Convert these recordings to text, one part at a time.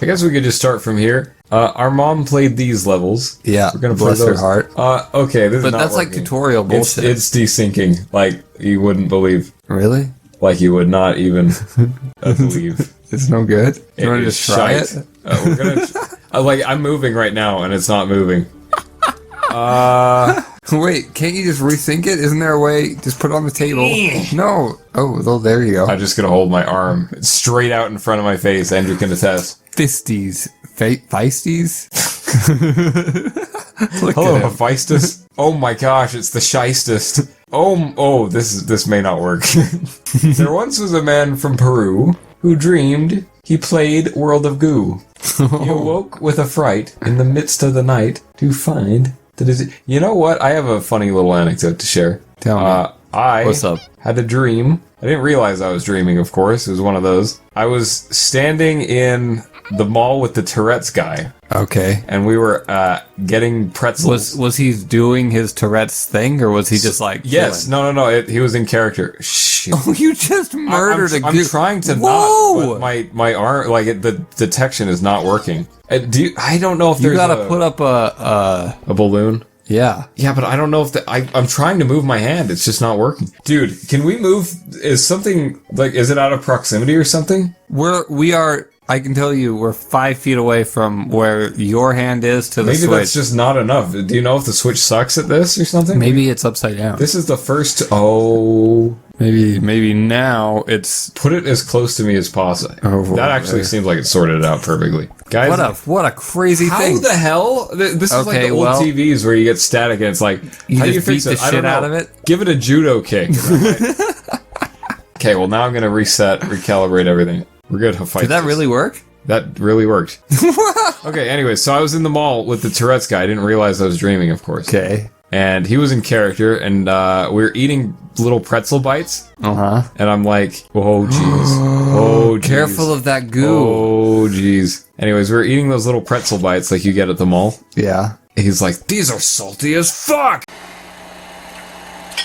I guess we could just start from here. Our mom played these levels. Yeah, we're gonna play bless her those. heart. Okay, this is But not that's like working. tutorial bullshit. It's desyncing, like you wouldn't believe. Really? Like you would not even believe. It's no good? Do you want to is just try shite. it? We're gonna. I'm moving right now, and it's not moving. Wait, can't you just resync it? Isn't there a way? Just put it on the table. No. Oh, well, there you go. I'm just gonna hold my arm straight out in front of my face. Andrew can attest. Fisties. Feisties? Look Hello, at him. Hephaestus. Oh my gosh, it's the shystest. Oh, this may not work. There once was a man from Peru who dreamed he played World of Goo. He awoke with a fright in the midst of the night to find that his... You know what? I have a funny little anecdote to share. Tell me. I What's up? had a dream. I didn't realize I was dreaming, of course. It was one of those. I was standing in the mall with the Tourette's guy, Okay. and we were getting pretzels. Was he doing his Tourette's thing, or was he just like... Yes. chilling? No. He was in character. Shit. Oh, you just murdered I'm a trying to Whoa! not, but my arm, like the detection is not working. I don't know if You there's gotta put up a balloon. Yeah. Yeah, but I don't know if I'm trying to move my hand. It's just not working. Dude, can we move? Is something is it out of proximity or something? We are... I can tell you, we're 5 feet away from where your hand is to the Maybe switch. that's just not enough. Do you know if the Switch sucks at this or something? Maybe it's upside down. This is the first. Oh. Maybe now it's... Put it as close to me as possible. Oh, that actually seems like it sorted it out perfectly. Guys, What a crazy how thing. the hell? This is like Okay, the old well- TVs where you get static and it's like, You how do just you fix beat it? the I don't shit know. out of it? Give it a judo kick. Okay, well now I'm gonna recalibrate everything. We're good, Hephaestus. Did that really work? That really worked. Okay, anyway, so I was in the mall with the Tourette's guy. I didn't realize I was dreaming, of course. Okay. And he was in character, and we were eating little pretzel bites, Uh-huh. and I'm like, oh, jeez. Oh, jeez. Careful of that goo. Oh, jeez. Anyways, we were eating those little pretzel bites like you get at the mall. Yeah. He's like, these are salty as fuck!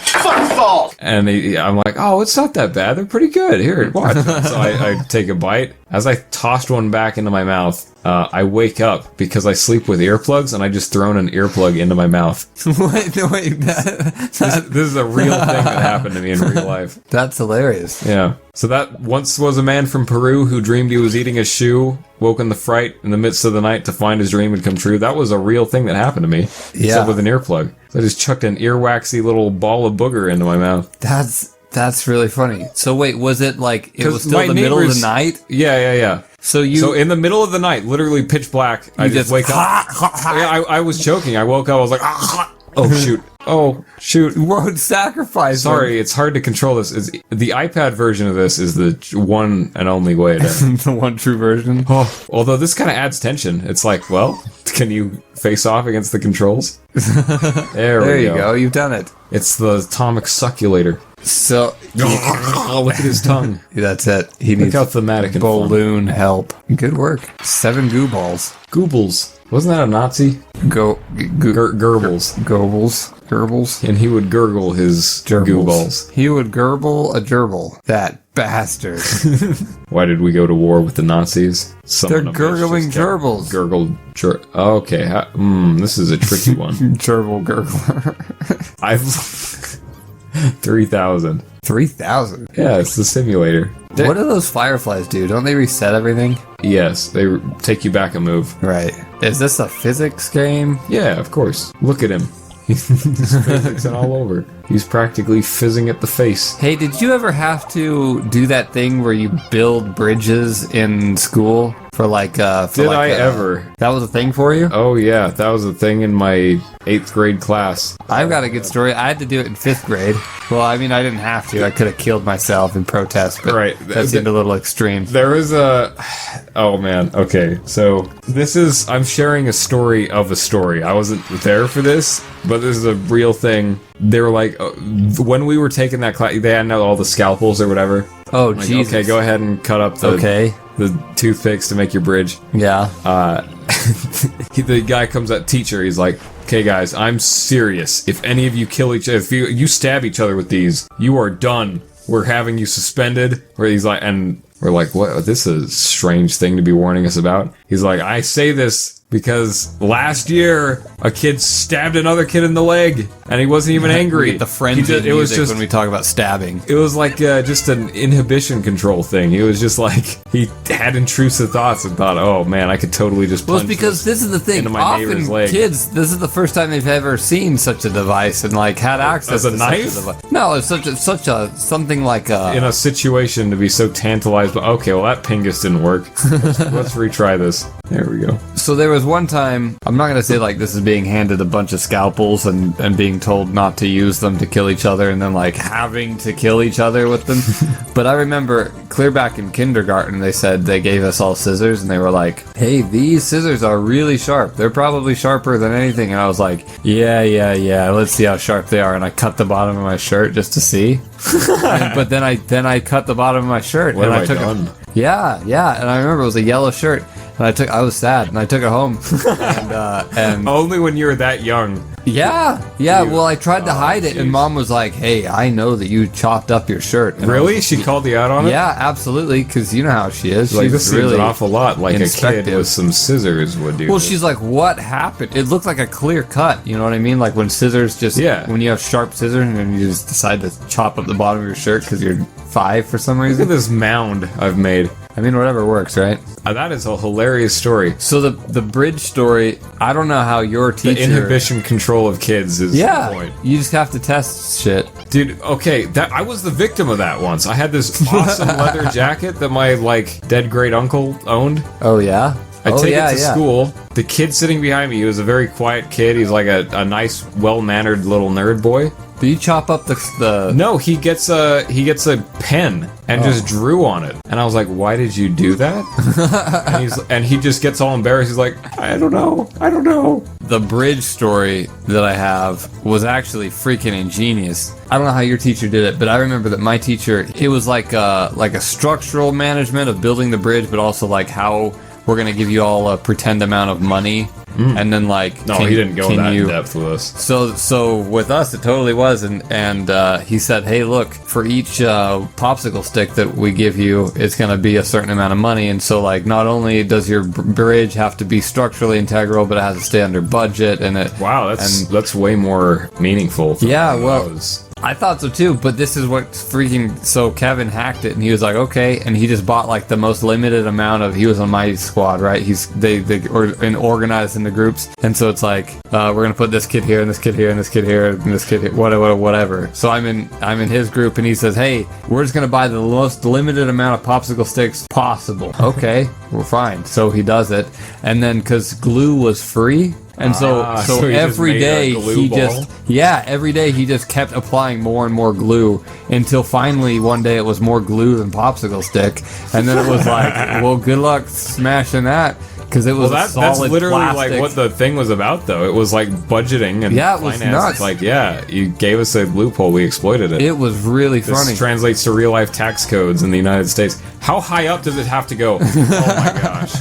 Fuck salt! And I'm like, oh, it's not that bad. They're pretty good. Here, watch. So I take a bite. As I tossed one back into my mouth, I wake up because I sleep with earplugs, and I just thrown an earplug into my mouth. Wait. This is a real thing that happened to me in real life. That's hilarious. Yeah. So that once was a man from Peru who dreamed he was eating a shoe, woke in the fright in the midst of the night to find his dream had come true. That was a real thing that happened to me. Yeah. Except with an earplug. So I just chucked an earwaxy little ball of booger into my mouth. That's really funny. So wait, was it like it 'Cause was still my the middle of neighbors- the night? Yeah. So So in the middle of the night, literally pitch black, I just wake up. Yeah, I was choking. I woke up. I was like, oh shoot. Oh shoot. Road sacrifice. Sorry, it's hard to control this. The iPad version of this is the one and only way to. The one true version. Oh, although this kind of adds tension. It's like, well, can you face off against the controls? There you go. You've done it. It's the atomic succulator. So Look at his tongue. that's it. He Look needs how thematic and fun. balloon help. Good work. 7 goo balls. Goebbels. Wasn't that a Nazi? Goebbels. Goebbels. And he would gurgle his goo balls. He would gerbil a gerbil. That bastard. Why did we go to war with the Nazis? They're gurgling gerbils. Gurgled. Okay, this is a tricky one. Gerbil gurgler. I've 3,000. 3,000. Yeah, it's the simulator. What do those fireflies do? Don't they reset everything? Yes, they take you back a move. Right. Is this a physics game? Yeah, of course. Look at him. He's physics and all over. He's practically fizzing at the face. Hey, did you ever have to do that thing where you build bridges in school for like Did I ever? That was a thing for you? Oh yeah, that was a thing in my 8th grade class. I've got a good story. I had to do it in 5th grade. Well, I mean, I didn't have to. I could have killed myself in protest, but Right. that seemed a little extreme. There was a... Oh man, okay. So, I'm sharing a story of a story. I wasn't there for this, but this is a real thing. They were like, when we were taking that class, they had all the scalpels or whatever. Oh, Like, Jesus. okay, go ahead and cut up the toothpicks to make your bridge. Yeah. The guy comes at teacher, he's like, okay guys, I'm serious. If any of you kill each other, if you stab each other with these, you are done. We're having you suspended. Where he's like, and We're like, what? This is a strange thing to be warning us about. He's like, I say this because last year a kid stabbed another kid in the leg, and he wasn't even angry. We get the frenzy It was music just when we talk about stabbing. It was like just an inhibition control thing. He was just like, he had intrusive thoughts and thought, oh man, I could totally just Well, punch it's because this is the thing. into my neighbor's Often leg. kids, this is the first time they've ever seen such a device and like had access As a to knife? such a device. No, it's such a something like a. in a situation to be so tantalized. But okay, well that pingus didn't work. Let's retry this. There we go. So there was one time, I'm not gonna say like this is being handed a bunch of scalpels and being told not to use them to kill each other and then like having to kill each other with them. But I remember clear back in kindergarten, they said they gave us all scissors and they were like, hey, these scissors are really sharp. They're probably sharper than anything. And I was like, yeah, let's see how sharp they are. And I cut the bottom of my shirt just to see. But then I cut the bottom of my shirt What and have I took I done? it. Yeah, and I remember it was a yellow shirt. And I was sad, and I took it home. and Only when you were that young. yeah. Well, I tried to hide it, and Mom was like, "Hey, I know that you chopped up your shirt." And I Really? was- She called you out on it? Yeah, absolutely, because you know how she is. Like, She's this seems really an awful lot like a kid inspective. with some scissors would do. Well, this. she's like, "What happened?" It looked like a clear cut. You know what I mean? Like when scissors just when you have sharp scissors and then you just decide to chop up the bottom of your shirt because you're 5 for some Look at reason. this mound I've made. I mean, whatever works, right? That is a hilarious story. So the bridge story. I don't know how your teacher. The inhibition control of kids is the point. You just have to test shit. Dude, okay, that I was the victim of that once. I had this awesome leather jacket that my dead great uncle owned. Oh yeah. I take it to school. The kid sitting behind me, he was a very quiet kid. He's like a nice, well-mannered little nerd boy. Do you chop up the? No, he gets a pen and just drew on it. And I was like, "Why did you do that?" and he just gets all embarrassed. He's like, "I don't know." The bridge story that I have was actually freaking ingenious. I don't know how your teacher did it, but I remember that my teacher, it was like a structural management of building the bridge, but also like how we're gonna give you all a pretend amount of money, and then like No, he didn't go that in depth with us. So with us, it totally was, and he said, hey, look, for each popsicle stick that we give you, it's going to be a certain amount of money, and so like not only does your bridge have to be structurally integral, but it has to stay under budget, and it. Wow, that's way more meaningful. Yeah, well, those. I thought so too, but this is what freaking. So Kevin hacked it, and he was like, okay, and he just bought like the most limited amount of. He was on my squad, right? They organized in the groups, and so it's like we're gonna put this kid here, and this kid here, and this kid here, and this kid here, whatever. So I'm in his group, and he says, hey, we're just gonna buy the most limited amount of popsicle sticks possible. Okay, we're fine. So he does it, and then because glue was free. And so so he just every made a day glue ball? every day he just kept applying more and more glue until finally one day it was more glue than popsicle stick, and then it was like, well, good luck smashing that because it was That's solid literally plastic. like what the thing was about, though. It was like budgeting and Yeah, it was finance. nuts. It's like, yeah, you gave us a loophole, we exploited it. It was really This funny. translates to real life tax codes in the United States. How high up does it have to go? Oh my gosh.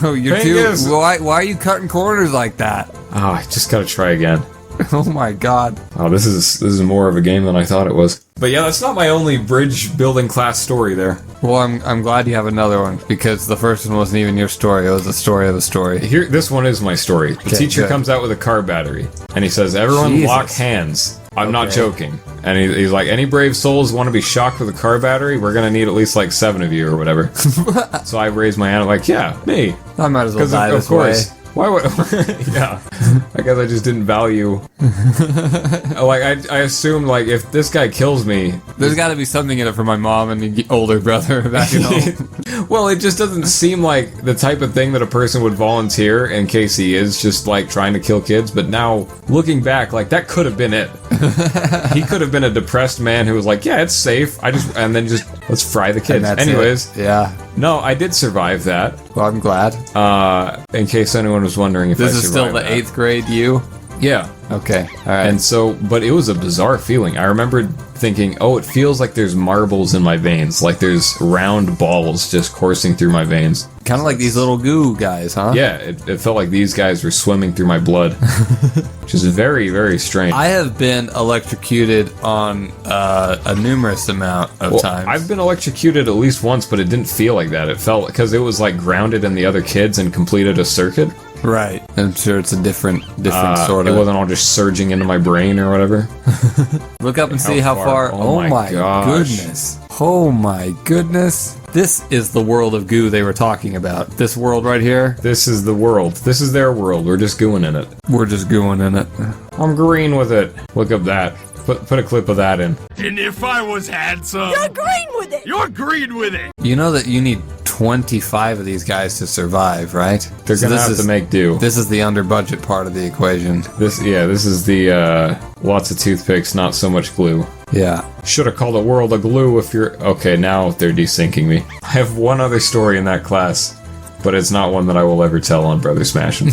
No, you're Thing too. is- Why are you cutting corners like that? Oh, I just gotta try again. Oh my god. Oh, this is more of a game than I thought it was. But yeah, that's not my only bridge building class story there. Well, I'm glad you have another one because the first one wasn't even your story. It was the story of a story. Here, this one is my story. The teacher good. comes out with a car battery, and he says, "Everyone Jesus. lock hands." I'm not Okay. joking. And he's like, "Any brave souls want to be shocked with a car battery? We're gonna need at least like 7 of you or whatever." So I raise my hand. I'm like, "Yeah, me." I might as well Because die of this course. way. Why would? Yeah, I guess I just didn't value. I assumed like if this guy kills me, There's got to be something in it for my mom and the older brother back at home. well, it just doesn't seem like the type of thing that a person would volunteer in case he is just like trying to kill kids. But now looking back, like that could have been it. He could have been a depressed man who was like, "Yeah, it's safe. and then just let's fry the kids." And that's Anyways, it. Yeah. no, I did survive that. Well, I'm glad. In case anyone was wondering if This I is still survived the that. 8th grade you. Yeah. Okay. All right. And so, but it was a bizarre feeling. I remember thinking, oh, it feels like there's marbles in my veins, like there's round balls just coursing through my veins. Kind of like these little goo guys, huh? Yeah, it felt like these guys were swimming through my blood, which is very, very strange. I have been electrocuted on a numerous amount of times. I've been electrocuted at least once, but it didn't feel like that. It felt because it was like grounded in the other kids and completed a circuit. Right. I'm sure it's a different sort It of. wasn't all just surging into my brain or whatever. Look up and see how far. Oh my gosh. Goodness. Oh my goodness. This is the world of goo they were talking about. This world right here. This is the world. This is their world. We're just gooing in it. We're just gooing in it. I'm green with it. Look up that. Put a clip of that in. And if I was handsome, You're green with it! you're green with it. You know that you need 25 of these guys to survive, right? They're gonna have to make do. This is the under budget part of the equation. This is the lots of toothpicks, not so much glue. Yeah. Should have called the world a glue if you're... Okay, now they're desyncing me. I have one other story in that class, but it's not one that I will ever tell on Brother Smashing.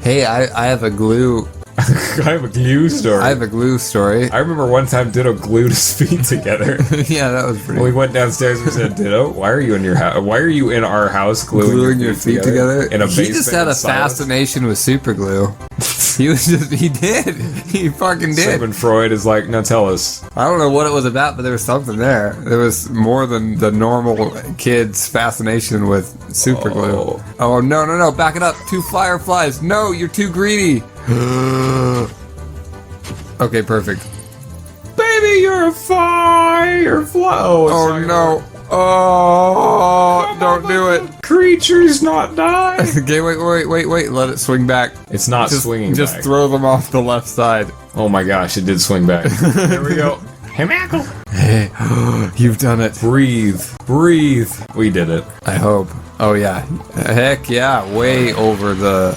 Hey, I have a glue. I have a glue story. I have a glue story. I remember one time Ditto glued his feet together. Yeah, that was pretty. We went downstairs and said, "Ditto, why are you in your house? Why are you in our house gluing your feet together? in a basement?" He just had a fascination with super glue. He did. He fucking did. Sigmund Freud is like, "Now tell us." I don't know what it was about, but there was something there. There was more than the normal kid's fascination with super glue. Oh, no, back it up. 2 fireflies. No, you're too greedy. Okay, perfect. Baby, you're a firefly. Oh no. Oh, don't do it. Creature's not dying. Okay, wait. Let it swing back. It's not swinging back. Just throw them off the left side. Oh my gosh, it did swing back. There we go. Hey, Mackle. Hey, you've done it. Breathe. We did it. I hope. Oh yeah. Heck yeah, way over the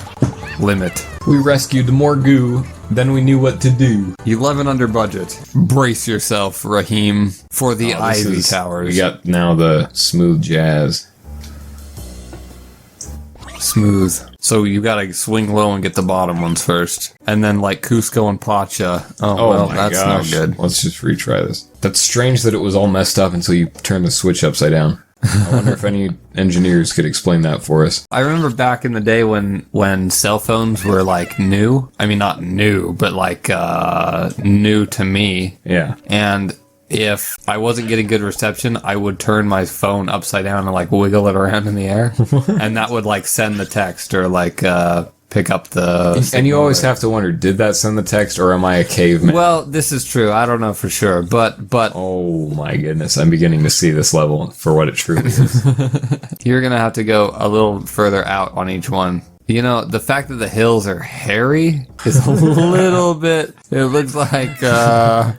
limit. We rescued more goo than we knew what to do. 11 under budget. Brace yourself, Raheem, for the Ivy Towers. We got now the smooth jazz. Smooth. So you gotta swing low and get the bottom ones first. And then like Cusco and Pacha. Oh well, my that's gosh. no good. Let's just retry this. That's strange that it was all messed up until you turn the switch upside down. I wonder if any engineers could explain that for us. I remember back in the day when cell phones were like new. I mean, not new, but like new to me. Yeah. And if I wasn't getting good reception, I would turn my phone upside down and like wiggle it around in the air. And that would like send the text or like pick up the... And you always have to wonder, did that send the text or am I a caveman? Well, this is true. I don't know for sure, but... Oh my goodness, I'm beginning to see this level for what it truly is. You're going to have to go a little further out on each one. You know, the fact that the hills are hairy is a little bit... It looks like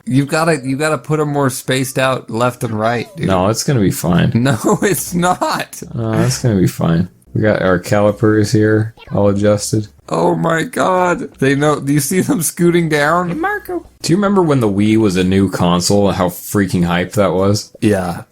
you've got to put them more spaced out left and right, dude. No, it's going to be fine. No, it's not. It's going to be fine. We got our calipers here, all adjusted. Oh my god. They know. Do you see them scooting down? Marco. Do you remember when the Wii was a new console and how freaking hyped that was? Yeah.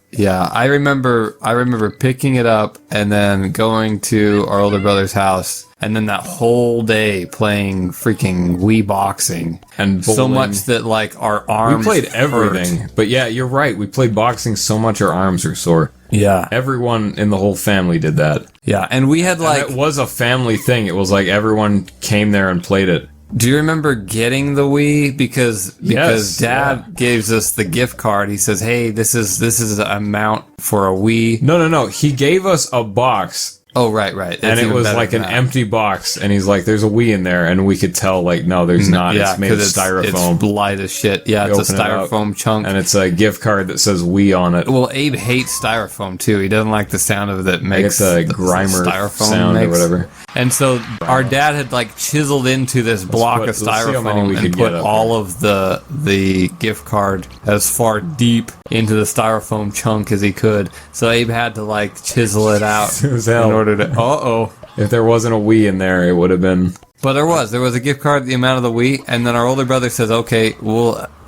I remember picking it up and then going to our older brother's house and then that whole day playing freaking Wii boxing. And bowling. So much that like our arms We played everything. hurt. But yeah, you're right. We played boxing so much our arms are sore. Yeah. Everyone in the whole family did that. Yeah. And we had like... And it was a family thing. It was like everyone came there and played it. Do you remember getting the Wii? Because Yes, Dad gave us the gift card. He says, "Hey, this is an amount for a Wii." No. He gave us a box. Oh, right. And That's it even was better like than an that. empty box. And he's like, there's a Wii in there. And we could tell, like, no, there's not. Yeah, It's made of 'cause styrofoam. It's light as shit. Yeah, You it's a open it up, styrofoam chunk. And it's a gift card that says Wii on it. Well, Abe hates styrofoam too. He doesn't like the sound of it that makes It's a Grimer styrofoam sound or whatever. And so our dad had like chiseled into this block put- of let's see how many we styrofoam could and get put up all of the gift card as far deep into the styrofoam chunk as he could. So Abe had to like chisel it out It was in hell. order to. If there wasn't a Wii in there, it would have been But there was a gift card the amount of the Wii, and then our older brother says, "Okay,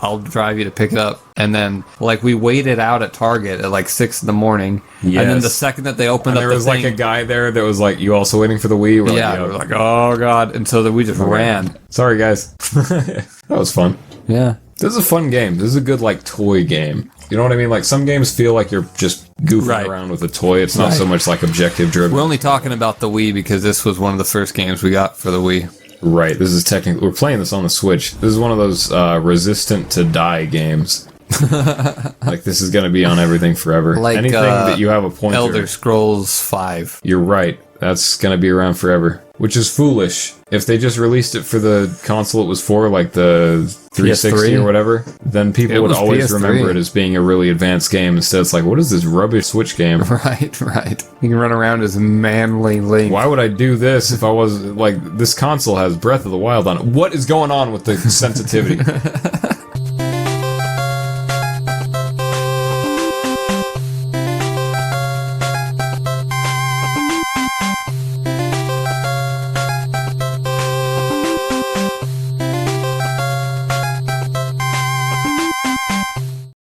I'll drive you to pick it up." And then like we waited out at Target at like 6 a.m, and then the second that they opened up, there was like a guy there that was like, "You also waiting for the Wii?" We're yeah, we're like, "Oh god!" And so then we just ran. Sorry, guys. That was fun. Yeah. This is a fun game. This is a good like toy game. You know what I mean? Like some games feel like you're just goofing around with a toy. It's not so much like objective driven. We're only talking about the Wii because this was one of the first games we got for the Wii. Right. This is technically we're playing this on the Switch. This is one of those resistant to die games. Like this is going to be on everything forever. Like anything that you have a pointer. Elder Scrolls 5. You're right. That's going to be around forever, which is foolish. If they just released it for the console it was for, like the 360 PS3? or whatever, then people would was always PS3. remember it as being a really advanced game. Instead, it's like, what is this rubbish Switch game? Right. You can run around as manly Link. Why would I do this if I was like, this console has Breath of the Wild on it? What is going on with the sensitivity?